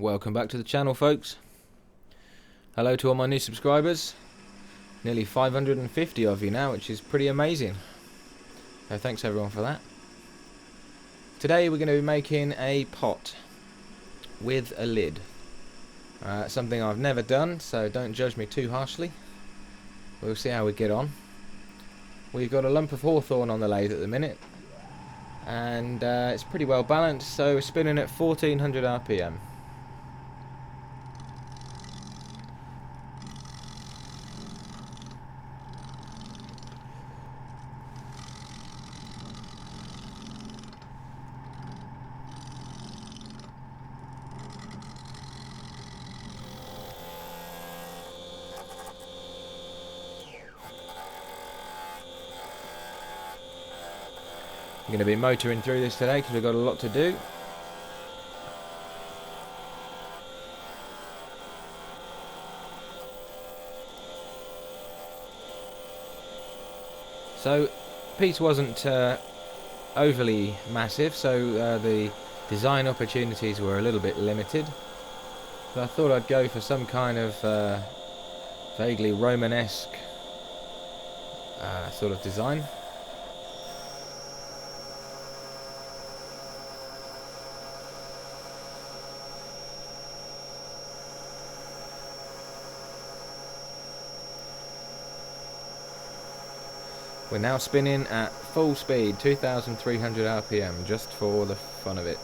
Welcome back to the channel, folks. Hello to all my new subscribers. Nearly 550 of you now, which is pretty amazing. So thanks everyone for that. Today we're going to be making a pot with a lid. Something I've never done, so don't judge me too harshly. We'll see how we get on. We've got a lump of Hawthorn on the lathe at the minute, and it's pretty well balanced, so we're spinning at 1400 RPM. I'm going to be motoring through this today because we've got a lot to do. So, piece wasn't overly massive, so the design opportunities were a little bit limited. So I thought I'd go for some kind of vaguely Romanesque sort of design. We're now spinning at full speed, 2,300 RPM, just for the fun of it.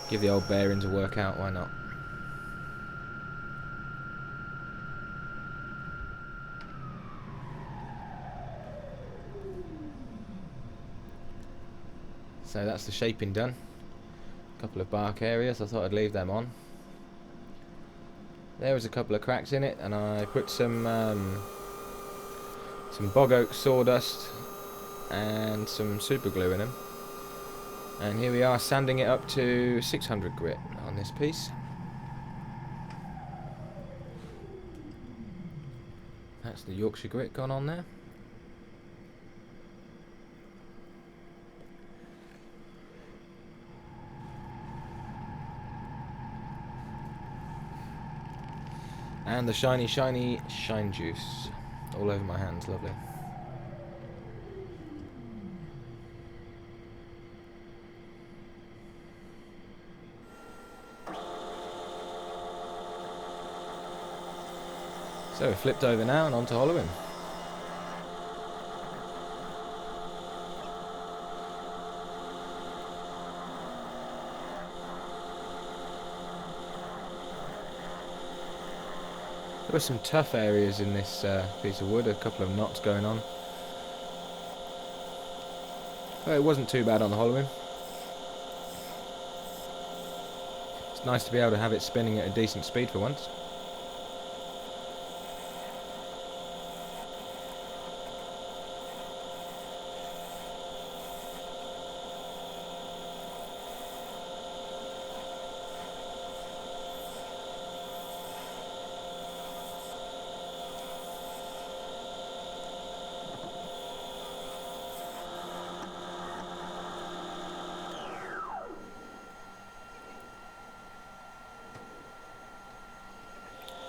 Give the old bearings a workout, why not? So that's the shaping done. A couple of bark areas, I thought I'd leave them on. There was a couple of cracks in it, and I put some bog oak sawdust and some super glue in them, and here we are sanding it up to 600 grit on this piece. That's the Yorkshire grit gone on there. And the shiny shine juice all over my hands, lovely. So we flipped over now and on to hollowing. There were some tough areas in this piece of wood, a couple of knots going on. But it wasn't too bad on the hollowing. It's nice to be able to have it spinning at a decent speed for once.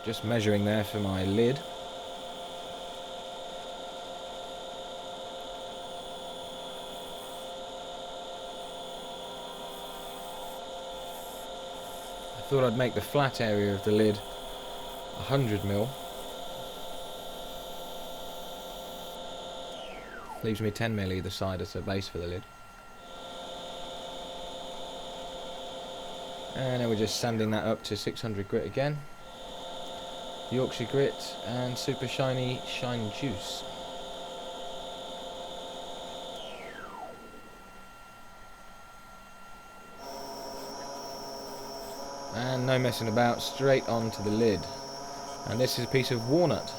Just measuring there for my lid. I thought I'd make the flat area of the lid 100mm. Leaves me 10mm either side as a base for the lid. And then we're just sanding that up to 600 grit again. Yorkshire grit and super shiny shine juice. And no messing about, straight onto the lid. And this is a piece of walnut.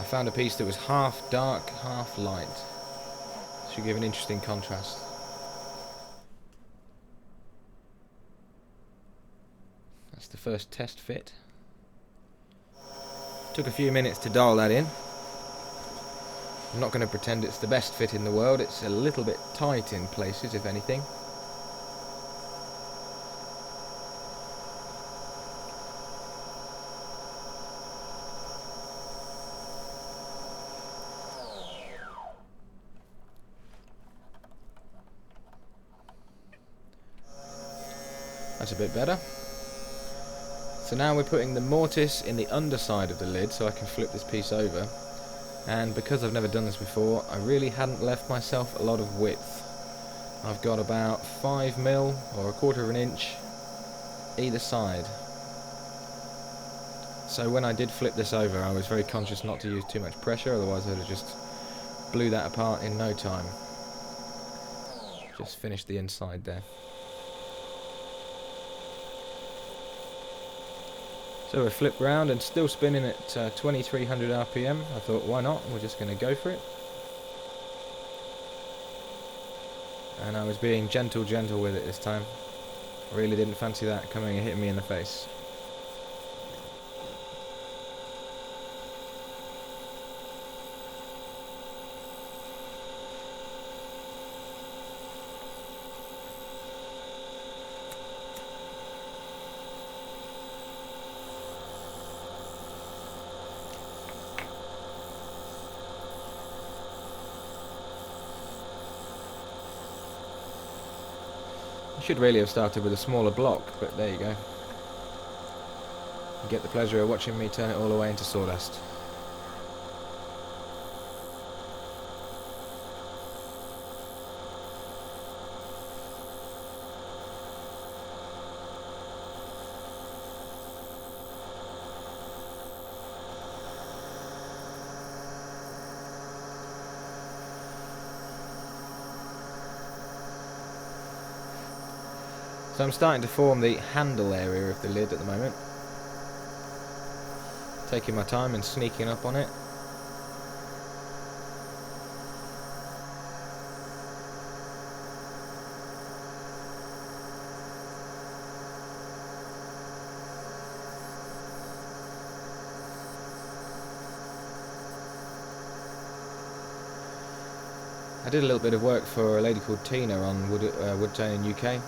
I found a piece that was half dark, half light. Should give an interesting contrast. That's the first test fit. Took a few minutes to dial that in. I'm not going to pretend it's the best fit in the world. It's a little bit tight in places, if anything. That's a bit better. So now we're putting the mortise in the underside of the lid so I can flip this piece over. And because I've never done this before, I really hadn't left myself a lot of width. I've got about 5mm or 1/4 of an inch either side. So when I did flip this over, I was very conscious not to use too much pressure, otherwise I'd have just blew that apart in no time. Just finished the inside there. So we're flipped round and still spinning at 2300 RPM. I thought, why not? We're just going to go for it. And I was being gentle with it this time. I really didn't fancy that coming and hitting me in the face. Should really have started with a smaller block, but there you go. You get the pleasure of watching me turn it all the way into sawdust. So I'm starting to form the handle area of the lid at the moment. Taking my time and sneaking up on it. I did a little bit of work for a lady called Tina on Woodtone in UK.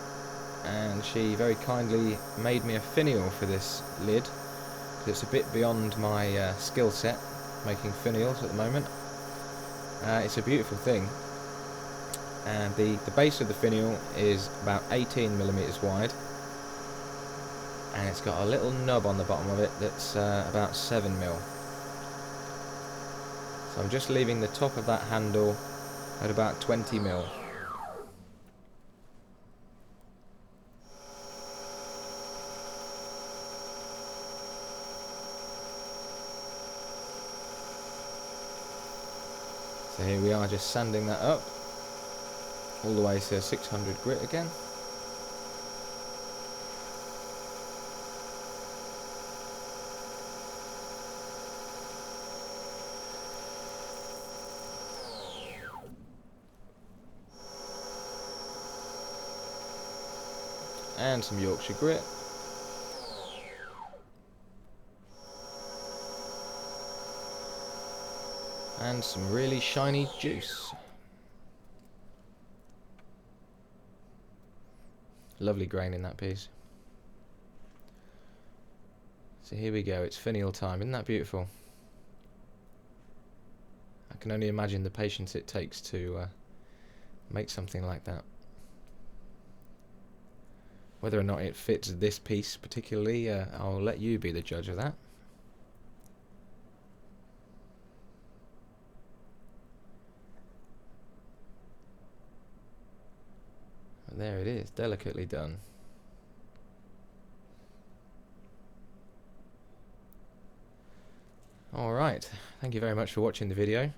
And she very kindly made me a finial for this lid. It's a bit beyond my skill set, making finials at the moment. It's a beautiful thing. And the base of the finial is about 18mm wide. And it's got a little nub on the bottom of it that's about 7mm. So I'm just leaving the top of that handle at about 20mm. So here we are, just sanding that up all the way to 600 grit again. And some Yorkshire grit. And some really shiny juice. Lovely grain in that piece. So here we go, it's finial time. Isn't that beautiful? I can only imagine the patience it takes to make something like that. Whether or not it fits this piece particularly, I'll let you be the judge of that. And there it is, delicately done. Alright, thank you very much for watching the video.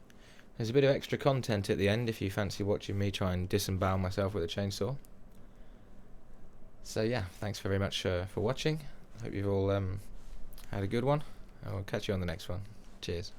There's a bit of extra content at the end if you fancy watching me try and disembowel myself with a chainsaw. So yeah, thanks very much for watching. I hope you've all had a good one. I'll catch you on the next one. Cheers.